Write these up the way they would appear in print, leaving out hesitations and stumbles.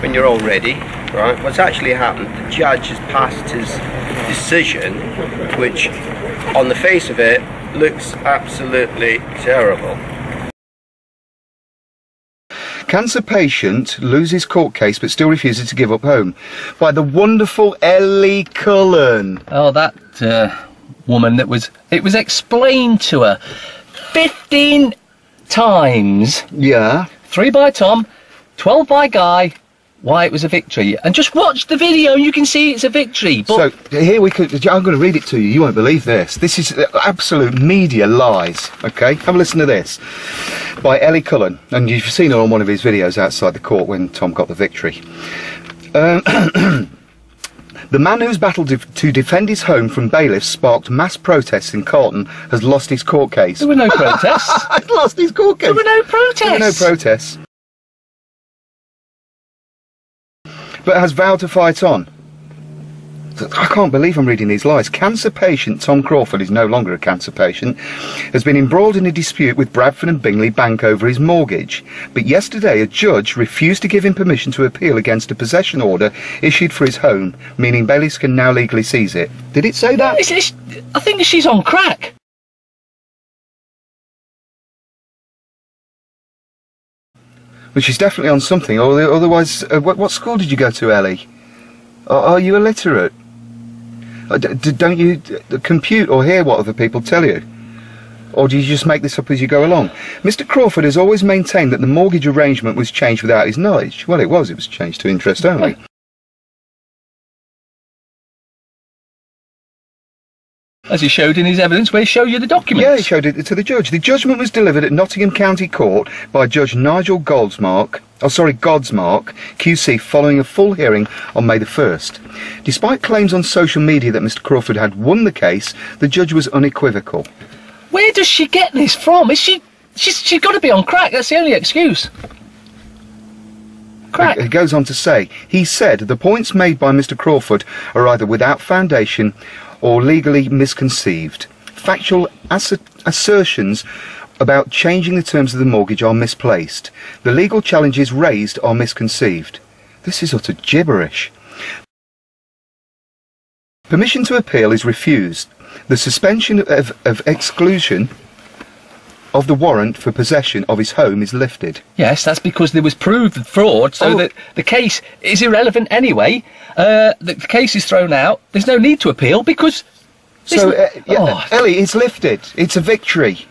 when you're all ready, right? What's actually happened, the judge has passed his decision, which on the face of it looks absolutely terrible. Cancer patient loses court case but still refuses to give up home. By the wonderful Ellie Cullen. Oh, that woman that was... It was explained to her 15 times. Yeah. 3 by Tom, 12 by Guy, why it was a victory. And just watch the video and you can see it's a victory. But so, here we could... I'm going to read it to you. You won't believe this. This is absolute media lies, OK? Have a listen to this. By Ellie Cullen. And you've seen her on one of his videos outside the court when Tom got the victory. The man who's battled to defend his home from bailiffs sparked mass protests in Carlton has lost his court case. There were no protests. He's lost his court case. There were no protests. There were no protests. But has vowed to fight on. I can't believe I'm reading these lies. Cancer patient Tom Crawford is no longer a cancer patient, has been embroiled in a dispute with Bradford and Bingley Bank over his mortgage. But yesterday a judge refused to give him permission to appeal against a possession order issued for his home, meaning bailiffs can now legally seize it. Did it say that? I think she's on crack. Well, she's definitely on something, or otherwise... what school did you go to, Ellie? Are you illiterate? Don't you compute or hear what other people tell you? Or do you just make this up as you go along? Mr. Crawford has always maintained that the mortgage arrangement was changed without his knowledge. Well, it was changed to interest only. As he showed in his evidence, where he showed you the documents. Yeah, he showed it to the judge. The judgment was delivered at Nottingham County Court by Judge Nigel Godsmark, QC, following a full hearing on May the 1st. Despite claims on social media that Mr. Crawford had won the case, the judge was unequivocal. Where does she get this from? She's got to be on crack. That's the only excuse. Crack. It goes on to say, he said the points made by Mr. Crawford are either without foundation or legally misconceived. Factual assertions about changing the terms of the mortgage are misplaced. The legal challenges raised are misconceived. This is utter gibberish. Permission to appeal is refused. The suspension of exclusion of the warrant for possession of his home is lifted. Yes, that's because there was proved fraud, so that the case is irrelevant anyway. The case is thrown out. There's no need to appeal because... So, Ellie, it's lifted. It's a victory.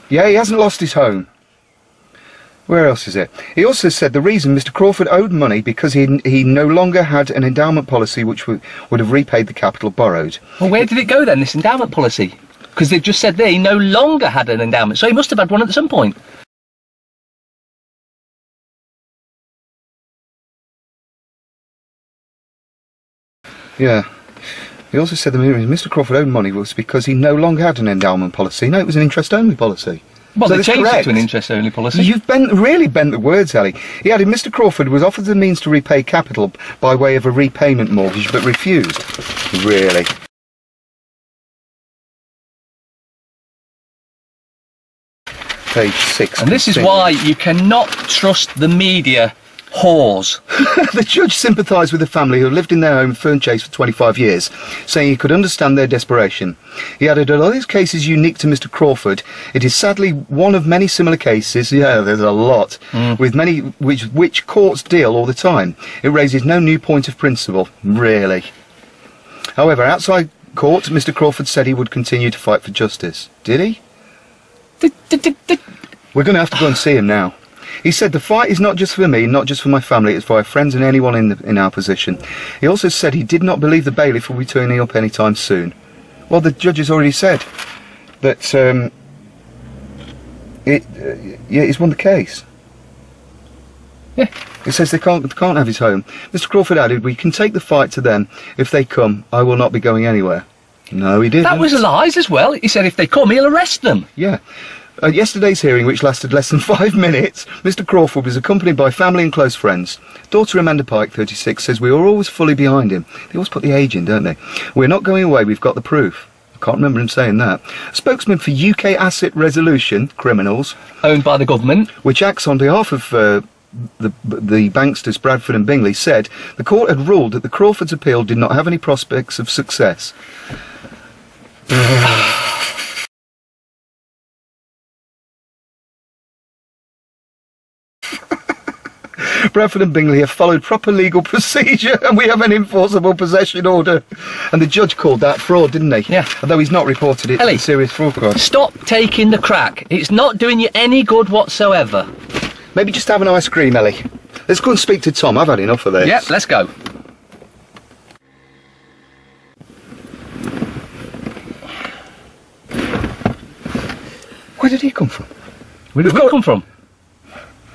Yeah, he hasn't lost his home. Where else is it? He also said the reason Mr. Crawford owed money because he no longer had an endowment policy which would have repaid the capital borrowed. Well, where did it go then, this endowment policy? Because they've just said there he no longer had an endowment, so he must have had one at some point. Yeah. He also said the reason Mr. Crawford owed money was because he no longer had an endowment policy. No, it was an interest-only policy. Well, so they changed it to an interest-only policy. You've really bent the words, Ellie. He added Mr. Crawford was offered the means to repay capital by way of a repayment mortgage, but refused. Really? Page 6. And this is why you cannot trust the media whores. The judge sympathised with the family who lived in their home in Fernchase for 25 years, saying he could understand their desperation. He added, although this case is unique to Mr. Crawford, it is sadly one of many similar cases, yeah, there's a lot, with many which courts deal all the time. It raises no new point of principle, really. However, outside court, Mr. Crawford said he would continue to fight for justice. Did he? We're going to have to go and see him now. He said the fight is not just for me, not just for my family, it's for our friends and anyone in our position. He also said he did not believe the bailiff will be turning up anytime soon. Well, the judge has already said that he's won the case. Yeah. It says they can't have his home. Mr. Crawford added, we can take the fight to them. If they come, I will not be going anywhere. No, he didn't. That was lies as well. He said if they come, he'll arrest them. Yeah. At yesterday's hearing, which lasted less than 5 minutes, Mr. Crawford was accompanied by family and close friends. Daughter Amanda Pike, 36, says we are always fully behind him. They always put the age in, don't they? We're not going away, we've got the proof. I can't remember him saying that. A spokesman for UK Asset Resolution Criminals, Owned by the government. which acts on behalf of the banksters Bradford and Bingley, said the court had ruled that the Crawford's appeal did not have any prospects of success. Bradford and Bingley have followed proper legal procedure and we have an enforceable possession order. And the judge called that fraud, didn't he? Yeah. Although he's not reported it Ellie, as a serious fraud crime. Stop taking the crack. It's not doing you any good whatsoever. Maybe just have an ice cream, Ellie. Let's go and speak to Tom. I've had enough of this. Yep, let's go. Where did he come from? Where did we come from?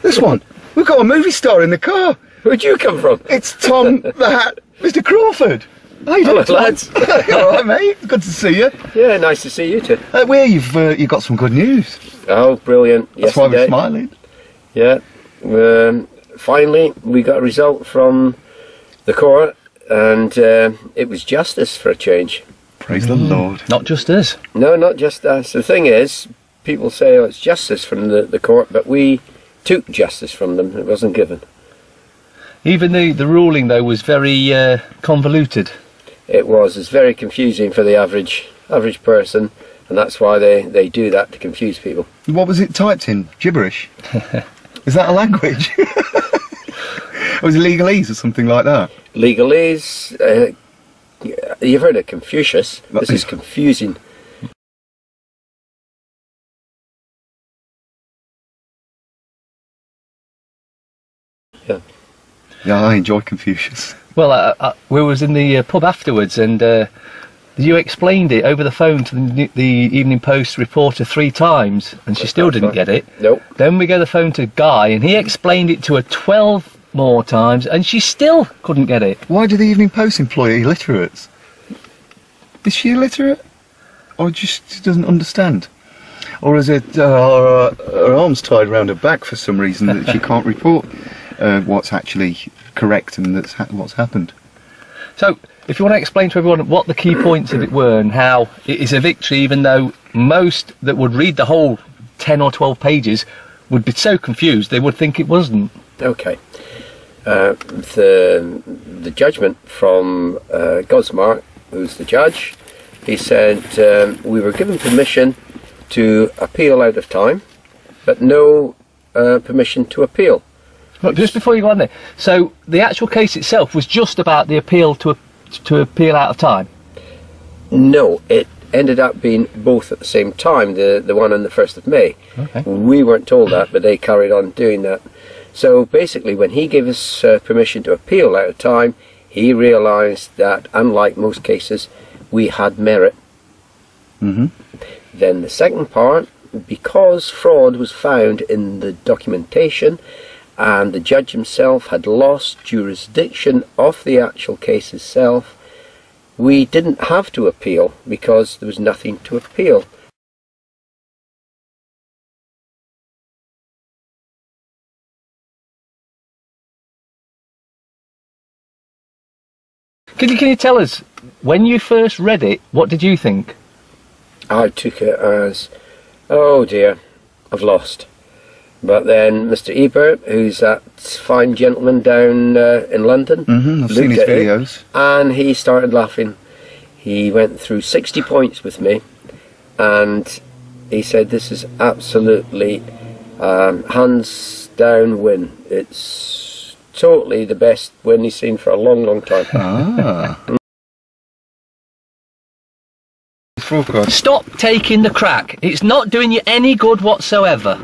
This one. We've got a movie star in the car. Where'd you come from? It's Tom, Mr. Crawford. How you doing, Hello, lads. All right, mate. Good to see you. Yeah, nice to see you too. Where you've got some good news. Oh, brilliant. That's why we're Yesterday. smiling. Yeah. Finally, we got a result from the court, and it was justice for a change. Praise the Lord. Not just us. No, not just us. The thing is, people say, oh, it's justice from the court, but we took justice from them. It wasn't given. Even the ruling, though, was very convoluted. It was. It's very confusing for the average person, and that's why they do that, to confuse people. What was it typed in? Gibberish? Is that a language? Or was it legalese or something like that? Legalese, you've heard of Confucius. This is confusing. Yeah. Yeah, I enjoy Confucius. Well, we was in the pub afterwards, and you explained it over the phone to the Evening Post reporter 3 times, and she still didn't get it. Nope. Then we go the phone to Guy, and he explained it to her 12 more times, and she still couldn't get it. Why do the Evening Post employ illiterates? Is she illiterate? Or just doesn't understand? Or is it her arms tied around her back for some reason that she can't report what's actually correct and what's happened? So, if you want to explain to everyone what the key points of it were and how it is a victory, even though most that would read the whole 10 or 12 pages would be so confused they would think it wasn't. Okay. The judgment from Gosmark, who's the judge, he said we were given permission to appeal out of time, but no permission to appeal. Look, just before you go on there, so the actual case itself was just about the appeal to appeal out of time? No, it ended up being both at the same time, the one on the 1st of May. Okay. We weren't told that, but they carried on doing that. So basically, when he gave us permission to appeal out of time, he realised that, unlike most cases, we had merit. Mm-hmm. Then the second part, because fraud was found in the documentation and the judge himself had lost jurisdiction of the actual case itself, we didn't have to appeal because there was nothing to appeal. Can you tell us, when you first read it, what did you think? I took it as, oh dear, I've lost. But then Mr. Ebert, who's that fine gentleman down in London, I've seen his videos, and he started laughing. He went through 60 points with me, and he said, this is absolutely hands down win. It's totally the best win he's seen for a long, long time. Ah. Stop taking the crack. It's not doing you any good whatsoever.